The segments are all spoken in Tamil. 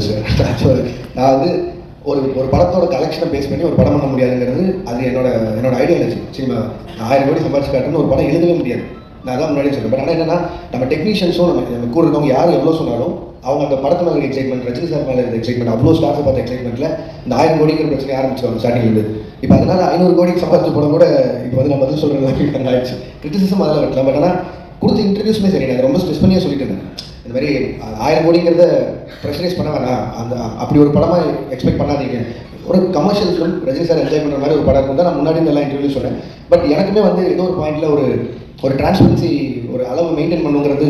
சார். நான் வந்து ஒரு படத்தோட கலெக்ஷனை பேஸ் பண்ணி ஒரு படம் பண்ண முடியாதுங்கிறது அது என்னோட ஐடியாலஜி. சரிங்களா, 1000 கோடி சம்பாதிச்சு காட்டுன்னு ஒரு படம் எழுதவே முடியாது. நான் அதான் முன்னாடியே சொல்கிறேன். பட் ஆனால் என்னன்னா, நம்ம டெக்னீஷியன்ஸும் நம்ம கூட இருக்கவங்க யார் எவ்வளோ சொன்னாலும் அவங்க அந்த படத்து மேலே இருக்க எக்ஸைட்மெண்ட், ரஜினி சார் மேலே இருக்க எக்ஸைட்மெண்ட், அவ்வளோ ஸ்டார்ஸை பார்த்த எக்ஸைட்மெண்ட்டில் இந்த 1000 கோடிங்கிற பிரச்சனை ஆரம்பிச்சிருவாங்க ஸ்டார்டிங்லேருந்து. இப்போ அதனால் 500 கோடிக்கு சம்பாதிச்ச படம் கூட இப்போ வந்து நான் பதில் சொல்கிறது ஆயிடுச்சு. கிரிட்டிசிசம் அதில் வைக்கலாம். பட் ஆனால் கொடுத்த இன்டர்வியூஸுமே சரி, நான் ரொம்ப ஸ்ட்ரெஸ் பண்ணியே சொல்லிட்டு இருந்தேன். இந்த மாதிரி 1000 கோடிங்கிறத ப்ரெஷரைஸ் பண்ண வேணாம், அந்த அப்படி ஒரு படமாக எக்ஸ்பெக்ட் பண்ணாதீங்க. ஒரு commercial film Rajini sir enjoy பண்ணுற மாதிரி ஒரு படம் இருக்கும் தான் நான் முன்னாடி நல்லா இன்டர்வியூ சொன்னேன். பட் எனக்குமே வந்து ஏதோ ஒரு பாயிண்டில் ஒரு டிரான்ஸ்பரன்சி, ஒரு அளவு மெயின்டைன் பண்ணுங்கிறது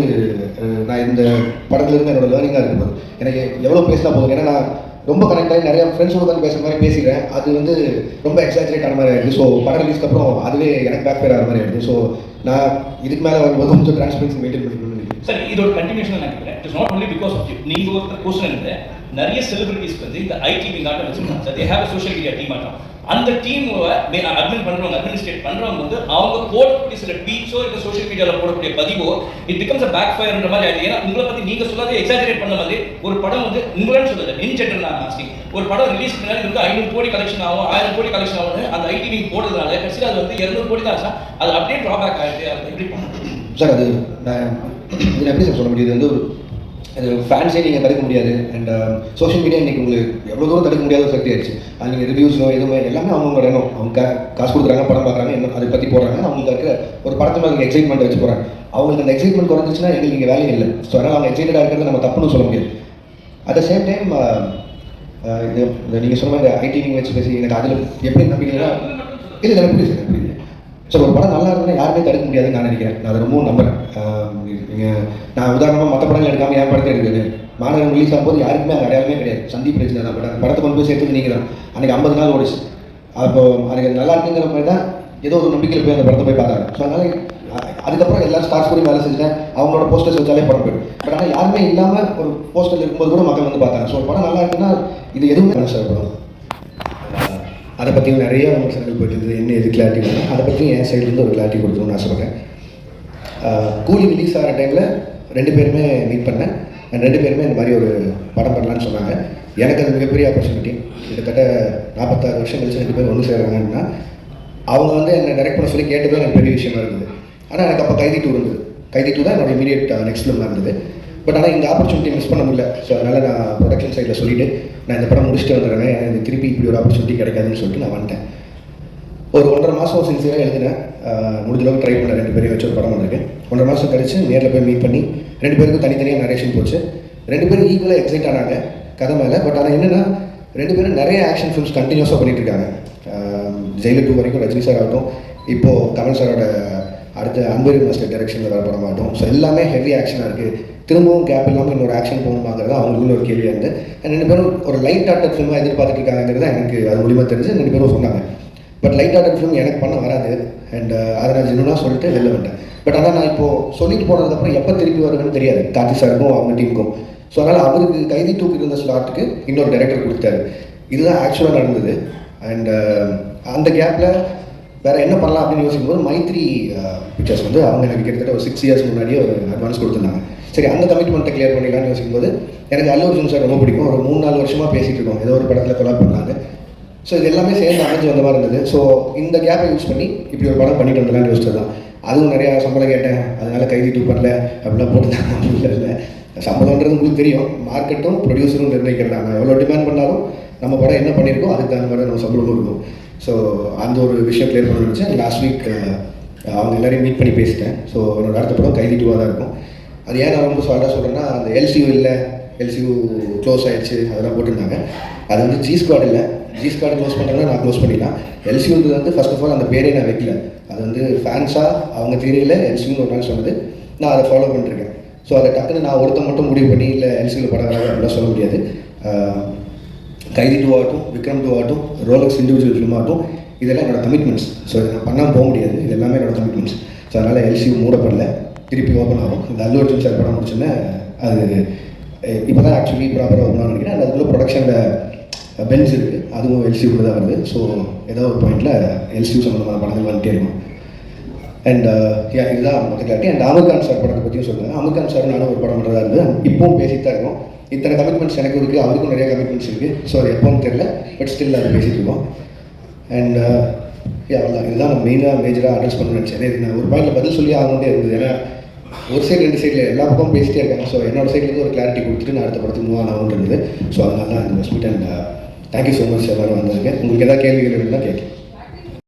நான் இந்த படத்துலேருந்து என்னோட லேர்னிங்காக இருக்கும்போது எனக்கு எவ்வளோ பேசினா போதும். ஏன்னா நான் ரொம்ப கனெக்ட் ஆகி நிறையா ஃப்ரெண்ட்ஸோட தான் பேசுகிற மாதிரி பேசிக்கிறேன். அது வந்து ரொம்ப எக்ஸாஜரேட் ஆன மாதிரி ஆகிடுது. ஸோ படம் ரிலீஸ்க்கு அப்புறம் அதுவே எனக்கு பேக் ஃபேர் ஆகிற மாதிரி ஆகிடுது. ஸோ நான் இதுக்கு மேலே வரும்போது கொஞ்சம் டிரான்ஸ்பரன்சி மெயின்டைன் பண்ணணும். சார், இது ஒரு கண்டினியூஷன் நினைக்கிறேன். It is not only because of you. நீங்கள் ஒரு கொஸ்டின் நிறைய செலிபிரிட்டிஸ் வந்து இந்த ஐடி விங் ஆட்டம் வச்சுருக்காங்க sir. They have social media team ஆட்டம். அந்த டீம் அட்மின் பண்ணுறவங்க, அட்மினிஸ்ட்ரேட் பண்ணுறவங்க வந்து அவங்க போடக்கூடிய சில ட்வீட்ஸோ இல்லை சோஷியல் மீடியாவில் போடக்கூடிய பதிவோ இட் பிகம்ஸ் அ பேக் ஃபயர்ன்ற மாதிரி ஆகிடுது. ஏன்னா உங்களை பற்றி நீங்கள் சொல்லாத எக்ஸாஜரேட் பண்ண மாதிரி ஒரு படம் வந்து உங்களான்னு சொல்லுது இன் ஜென்ரல். நான் ஆஸ்டிங் ஒரு படம் ரிலீஸ் பண்ணாலும் வந்து 500 கோடி கலெக்ஷன் ஆகும், 1000 கோடி கலெக்ஷன் ஆகும். அந்த ஐடி விங் போடுறதுனால கடைசியில் அது வந்து 200 கோடி தான் ஆச்சா. அது அப்படியே ட்ராபேக் ஆகிடுது. அது எப்படி பண்ணணும் சார்? அது நான் இதில் எப்படி சார் சொல்ல முடியுது? வந்து அது ஃபேன்ஸே நீங்கள் தடுக்க முடியாது. அண்ட் சோஷியல் மீடியா இன்றைக்கி உங்களுக்கு எவ்வளோ தூரம் தடுக்க முடியாத சக்தி ஆயிடுச்சு. அது நீங்கள் ரிவ்யூஸோ எதுவுமே எல்லாமே அவங்க வேணும். அவங்க காசு கொடுக்குறாங்க, படம் பார்க்குறாங்க, என்ன அதை பற்றி போடுறாங்க. அவங்களுக்கு இருக்கிற ஒரு படத்தை மேலே எக்ஸைட்மெண்ட் வச்சு போகிறாங்க. அவங்களுக்கு அந்த எக்ஸைட்மெண்ட் குறைஞ்சிச்சுன்னா எங்களுக்கு இங்கே வேலையே இல்லை. ஸோ அதனால் அவங்க எக்ஸைட்டடாக இருக்கிறது நம்ம தப்புன்னு சொல்ல முடியாது. அட் த சேம் டைம் இது நீங்கள் சொன்ன மாதிரி ஐடி நீங்கள் வச்சு பேசி எனக்கு அதில் எப்படி நம்பிக்கைன்னா இல்லை எனக்கு புரியுது சார், புரியுது. ஸோ ஒரு படம் நல்லா இருக்குன்னா யாருமே தடுக்க முடியாதுன்னு நான் நினைக்கிறேன். நான் அதை ரொம்பவும் நம்புறேன். நான் உதாரணமாக மற்ற படங்கள் எடுக்காமல் என் படத்தை எடுக்குது. மாநகரம் ரிலீஸ் ஆகும்போது யாருக்குமே அது அடையாளமே கிடையாது. சந்தீப் பிரச்சனை தான். பட் அந்த படத்தை கொண்டு போய் சேர்த்தது நீங்கள் தான். அன்றைக்கி 50 நாள் ஓடிச்சு. அப்போ அதுக்கு நல்லா இருக்குங்கிற மாதிரி தான் ஏதோ ஒரு நம்பிக்கையில் போய் அந்த படத்தை போய் பார்த்தாங்க. ஸோ அதனால் அதுக்கப்புறம் எல்லாரும் ஸ்டார்ஸ் கூட வேலை செஞ்சுட்டேன். அவங்களோட போஸ்டர்ஸ் வச்சாலே படம் போயிடும். பட் ஆனால் யாருமே இல்லாமல் ஒரு போஸ்டர் இருக்கும்போது கூட மக்கள் வந்து பார்த்தாங்க. ஸோ படம் நல்லா இருக்குன்னா இது எதுவுமே சார் படம். அதை பற்றி நிறைய விமர்சனங்கள் போயிட்டு இருக்குது. என்ன எது கிளாரிட்டி வேணும் அதை பற்றி என் சைட்லேருந்து ஒரு கிளாரிட்டி கொடுக்கணும்னு ஆசைப்பட்டேன். கூலி ரிலீஸ் ஆகிற டைமில் 2 பேருமே மீட் பண்ணேன். 2 பேருமே இந்த மாதிரி ஒரு படம் பண்ணலான்னு சொன்னாங்க. எனக்கு அது மிகப்பெரிய ஆப்பர்ச்சுனிட்டி. கிட்டத்தட்ட 46 வருஷம் கழிச்சு 2 பேர் ஒன்று சேர்றாங்கன்னா அவங்க வந்து என்னை டைரக்ட் பண்ண சொல்லி கேட்டதும் எனக்கு பெரிய விஷயமா இருந்தது. ஆனால் எனக்கு அப்போ கைதி 2 இருந்தது. கைதி 2 தான் என்னோட இமீடியட் நெக்ஸ்ட் ஃபிலிமாக இருந்தது. பட் ஆனால் இந்த ஆப்பர்ச்சுனிட்டி மிஸ் பண்ண முடியல. ஸோ அதனால் நான் ப்ரொடக்ஷன் சைடில் சொல்லிவிட்டு நான் இந்த படம் முடிச்சுட்டு வந்துடுறேன், எனக்கு திருப்பி இப்படி ஒரு ஆப்பர்ச்சுனிட்டி கிடைக்காதுன்னு சொல்லிட்டு நான் வந்துட்டேன். ஒரு 1.5 மாதம் சின்சியராக எழுதினேன். முடிஞ்சளவுக்கு ட்ரை பண்ண 2 பேரையும் வச்சு ஒரு படம் பண்ணிருக்கேன். 1.5 மாதம் கழிச்சு நேரில் போய் மீட் பண்ணி 2 பேருக்கும் தனித்தனியாக நரேஷன் போச்சு. 2 பேரும் ஈக்குவலாக எக்ஸைட் ஆனாங்க கதை மேலே. பட் ஆனால் என்னென்னா 2 பேரும் நிறைய ஆக்ஷன் ஃபிலிம்ஸ் கண்டினியூஸாக பண்ணிட்டு இருக்காங்க. ஜெயிலர் 2 வரைக்கும் ரஜினி சார் ஆகட்டும், இப்போது கமல் சாரோட அடுத்த அன்பரி மாஸ்டர் டைரக்ஷனில் வர படம் ஆகட்டும். ஸோ எல்லாமே ஹெவி ஆக்ஷனாக இருக்குது. திரும்பவும் கேப் இல்லாமல் இன்னொரு ஆக்ஷன் போகணுமாங்கிறது அவங்களுக்குள்ள ஒரு கேள்வியாக இருந்து 2 பேரும் ஒரு லைட் ஆர்டட் ஃபிலிமாக எதிர்பார்த்துட்டு இருக்காங்கிறது எனக்கு அது மூலிமா தெரிஞ்சு 2 பேரும் சொன்னாங்க. பட் லைட் ஆர்டட் ஃபிலிம் எனக்கு பண்ண வராது. அண்ட் அதை நான் ஜென்னுனா சொல்லிட்டு வெளில வந்துட்டேன். பட் ஆனால் நான் இப்போது சொல்லிட்டு போனதுக்கப்புறம் எப்போ திருப்பி வருவேன்னு தெரியாது கார்த்தி சாருக்கும் அவங்க டீமுக்கும். ஸோ அதனால் அவருக்கு கைதி 2 இருந்த ஸ்லாட்டுக்கு இன்னொரு டைரக்டர் கொடுத்தாரு. இதுதான் ஆக்சுவலாக நடந்தது. அண்ட் அந்த கேப்பில் வேறு என்ன பண்ணலாம் அப்படின்னு யோசிக்கும்போது மைத்ரி பிக்சர்ஸ் வந்து அவங்க எனக்கு கிட்டத்தட்ட ஒரு 6 இயர்ஸ் முன்னாடியே ஒரு அட்வான்ஸ் கொடுத்துருந்தாங்க. சரி, அந்த கமிட்மெண்ட்டை கிளியர் பண்ணிக்கலாம்னு யோசிக்கும்போது எனக்கு அல்லு அர்ஜுன் சார் ரொம்ப பிடிக்கும். ஒரு 3-4 வருஷமாக பேசிகிட்டு இருக்கோம் ஏதோ ஒரு படத்தில் கொலாப் பண்ணலான்னு. ஸோ இது எல்லாமே சேர்ந்து அமைஞ்சு வந்த மாதிரி இருந்தது. ஸோ இந்த கேப்பை யூஸ் பண்ணி இப்படி ஒரு படம் பண்ணிட்டு வந்துடலான்னு யோசிச்சது தான். அதுவும் நிறையா சம்பளம் கேட்டேன். அதனால் கைதி 2 பண்ணல அப்படிலாம் போட்டுருந்தாங்க. இல்லை சம்பளம்ன்றது உங்களுக்கு தெரியும். மார்க்கெட்டும் ப்ரொடியூசரும் நிர்ணயிக்கிறதா. நான் எவ்வளோ டிமாண்ட் பண்ணாலும் நம்ம படம் என்ன பண்ணியிருக்கோம் அதுக்கு தகுந்த மாதிரி நம்ம சம்பளமும் இருக்கும். ஸோ அந்த ஒரு விஷயம் கிளியர் பண்ண நினச்சேன். லாஸ்ட் வீக் அவங்க எல்லோரையும் மீட் பண்ணி பேசிட்டேன். ஸோ என்னோட அடுத்த படம் கைதி 2 தான் இருக்கும். அது ஏன் நான் ரொம்ப சால்ட்டாக சொல்கிறேன்னா, அந்த எல்சியூ இல்லை, எல்சியூ க்ளோஸ் ஆகிடுச்சு அதெல்லாம் போட்டிருந்தாங்க. அது வந்து ஜி ஸ்குவாட் இல்லை. ஜி ஸ்குவாட் க்ளோஸ் பண்ணுறாங்கன்னா நான் க்ளோஸ் பண்ணிடலாம். எல்சியூன்றது வந்து ஃபர்ஸ்ட் ஆஃப் ஆல் அந்த பேரே நான் வைக்கல. அது வந்து ஃபேன்ஸாக அவங்க தெரியல எல்சியூன்னு ஒரு நாள் சொன்னது. நான் அதை ஃபாலோ பண்ணிருக்கேன். ஸோ அதை டக்குன்னு நான் ஒருத்தர் மட்டும் முடிவு பண்ணி இல்லை எல்சியூவில் படம் வராது அப்படிலாம் சொல்ல முடியாது. கைதி 2 ஆகட்டும், விக்ரம் 2 ஆகட்டும், ரோலக்ஸ் இண்டிவிஜுவல் ஃபிலிம் ஆகட்டும், இதெல்லாம் என்னோட கமிட்மெண்ட்ஸ். ஸோ இதை நான் பண்ணாமல் போக முடியாது. இது எல்லாமே என்னோட கமிட்மெண்ட்ஸ். ஸோ அதனால் எல்சியூ மூடப்படல, திருப்பி ஓப்பன் ஆகும். இந்த அல்லு அர்ஜுன் சார் படம் முடிச்சுன்னா அது இப்போ தான் ஆக்சுவலி ப்ராப்பராக ஓப்பன் நினைக்கிறேன். அண்ட் அதுக்குள்ளே ப்ரொடக்ஷனில் பென்ஸ் இருக்குது, அதுவும் எல்சியூக்குள்ளே தான் வருது. ஸோ ஏதோ ஒரு பாயிண்டில் எல்சியூ சம்மந்தமான படங்கள் வந்துட்டே இருக்கும். அண்ட் இதுதான் மொத்த clarity. And Aamir Khan sir படத்தை பற்றியும் சொல்லுங்கள். அமீர் கான் சார் நானும் ஒரு படம் பண்ணுறதா இருக்குது. இப்போவும் பேசிட்டு தான் இருக்கோம். இத்தனை கமிட்மெண்ட்ஸ் எனக்கு இருக்குது, அவருக்கும் நிறைய கமிட்மெண்ட்ஸ் இருக்குது. ஸோ அது எப்போன்னு தெரியல, பட் ஸ்டில் அதை பேசிகிட்டு இருக்கோம். அண்ட் அவ்வளோதான், இதுதான் நான் மேஜராக அட்ரஸ் பண்ணணும்னு நினச்சேன். இது நான் ஒரு பாயிண்டில் பதில் சொல்லி ஆகணும்னே இருந்தது. ஏன்னா ஒரு சைடு 2 சைடில் எல்லா பக்கமும் பேசிகிட்டே இருக்காங்க. ஸோ என்னோட சைட்லேருந்து ஒரு கிளாரிட்டி கொடுத்துட்டு நான் அடுத்த படத்துக்கு மூவ் ஆகணும்னு இருந்தது. ஸோ அதனால தான் இந்த meet. And thank you so much எல்லாரும் வந்திருக்கேன். உங்களுக்கு எதாவது கேள்விகள் இருந்தால் கேட்கலாம்.